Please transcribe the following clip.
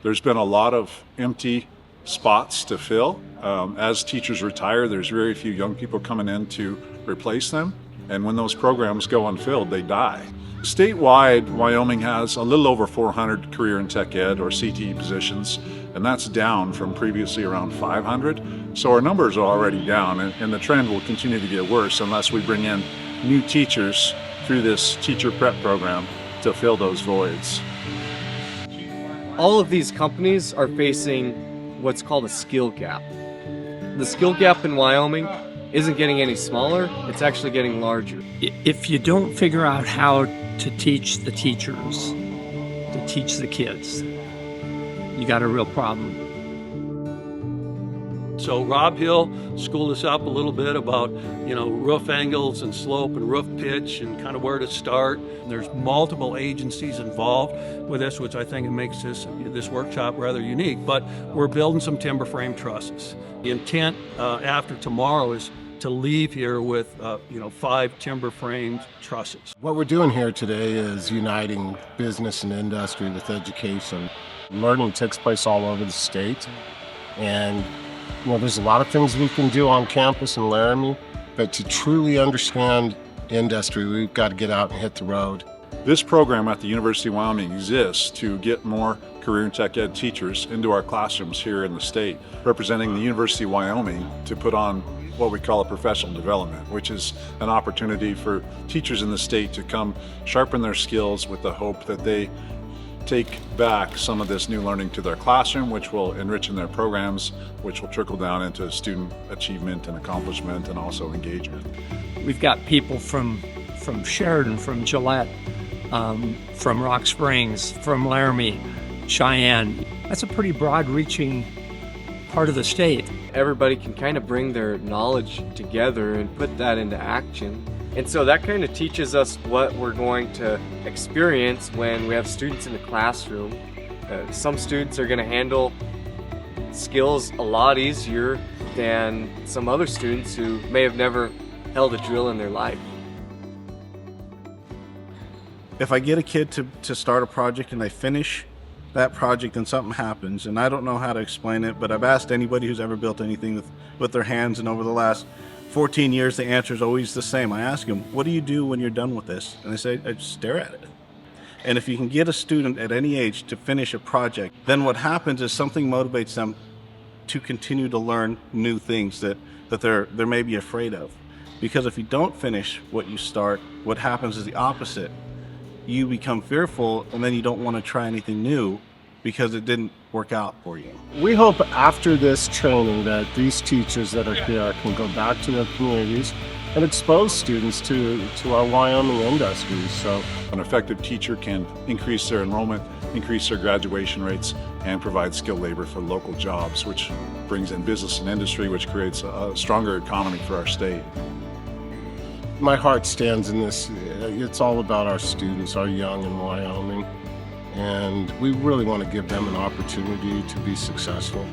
There's been a lot of empty spots to fill. As teachers retire, there's very few young people coming in to replace them. And when those programs go unfilled, they die. Statewide, Wyoming has a little over 400 career in tech ed or CTE positions, and that's down from previously around 500. So our numbers are already down, and the trend will continue to get worse unless we bring in new teachers through this teacher prep program to fill those voids. All of these companies are facing what's called a skill gap. The skill gap in Wyoming isn't getting any smaller, it's actually getting larger. If you don't figure out how to teach the teachers, to teach the kids, you got a real problem. So Rob Hill schooled us up a little bit about, roof angles and slope and roof pitch and kind of where to start. There's multiple agencies involved with this, which I think makes this workshop rather unique. But we're building some timber frame trusses. The intent after tomorrow is to leave here with 5 timber frame trusses. What we're doing here today is uniting business and industry with education. Learning takes place all over the state, and there's a lot of things we can do on campus in Laramie, but to truly understand industry, we've got to get out and hit the road. This program at the University of Wyoming exists to get more career and tech ed teachers into our classrooms here in the state, representing the University of Wyoming to put on what we call a professional development, which is an opportunity for teachers in the state to come sharpen their skills with the hope that they take back some of this new learning to their classroom, which will enrich in their programs, which will trickle down into student achievement and accomplishment and also engagement. We've got people from Sheridan, from Gillette, from Rock Springs, from Laramie, Cheyenne. That's a pretty broad-reaching part of the state. Everybody can kind of bring their knowledge together and put that into action. And so that kind of teaches us what we're going to experience when we have students in the classroom. Some students are going to handle skills a lot easier than some other students who may have never held a drill in their life. If I get a kid to start a project and they finish that project and something happens, and I don't know how to explain it, but I've asked anybody who's ever built anything with their hands, and over the last 14 years, the answer is always the same. I ask them, what do you do when you're done with this? And they say, I just stare at it. And if you can get a student at any age to finish a project, then what happens is something motivates them to continue to learn new things that they're maybe afraid of. Because if you don't finish what you start, what happens is the opposite. You become fearful, and then you don't want to try anything new because it didn't work out for you. We hope after this training that these teachers that are here can go back to their communities and expose students to our Wyoming industries. So an effective teacher can increase their enrollment, increase their graduation rates, and provide skilled labor for local jobs, which brings in business and industry, which creates a stronger economy for our state. My heart stands in this. It's all about our students, our young in Wyoming, and we really want to give them an opportunity to be successful.